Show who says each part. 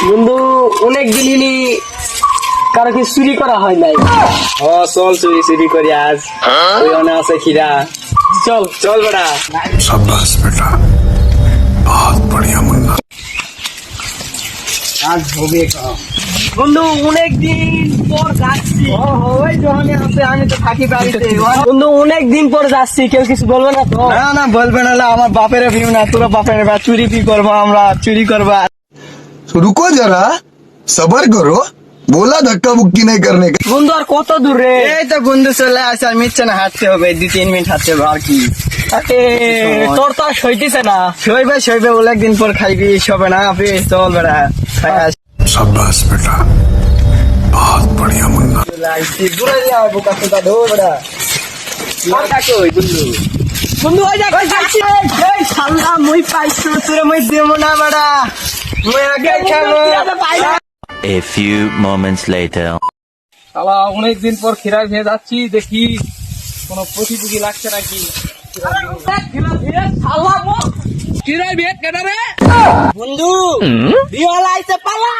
Speaker 1: বন্ধু অনেক দিনই কারো কি চুরি করা হয় নাই।
Speaker 2: চল চুরি করি আজ। ওই অনে আছে খিরা।
Speaker 1: চল
Speaker 2: চল বেটা।
Speaker 3: शाबाश बेटा बहुत बढ़िया मुन्ना।
Speaker 2: আজ হবে কাম।
Speaker 1: বন্ধু অনেক দিন পর যাচ্ছি।
Speaker 2: ওই জহানে আছে, আমি তো থাকি বাড়িতে।
Speaker 1: বন্ধু অনেক দিন পর যাচ্ছি, কেউ কিছু বলবে না তো?
Speaker 2: না বলবে না, আমার বাপের ভিউ না, তোরা বাপের চুরি কি করবো, আমরা চুরি করবা।
Speaker 3: रुको जरा सबर करो बोला धक्का मुक्की नहीं करने का।
Speaker 1: বন্ধু আর কত দূর রে?
Speaker 2: এই তো বন্ধু চলে আসে, আর মিথ্যে না, হাঁটতে হবে 2-3 মিনিট হাঁটতে হবে আর কি।
Speaker 1: তোর তো আর সইতেছে না।
Speaker 2: শৈবে অনেক দিন পর খাইবি, সবে না আপনি চল বেড়া খাই আস।
Speaker 3: शाबाश बेटा बहुत बढ़िया मुन्ना।
Speaker 2: দূরে যাও বোকা তোটা ধর বেড়া। কই বন্ধু?
Speaker 1: বন্ধু ওই দেখ ওই যাচ্ছি।
Speaker 2: এই শালা মুই পাইছো, তোরে মুই দেবো না বেড়া, মুই আগে খাবো।
Speaker 4: A few moments later.
Speaker 5: শালা অনেকদিন পর খিরায় ভেয়ে যাচ্ছি, দেখি কোনো প্রতিযোগী লাগছে নাকি। খিরায় ভেয়ে কেন রে
Speaker 1: বন্ধু বিয়াল আইছে পালা।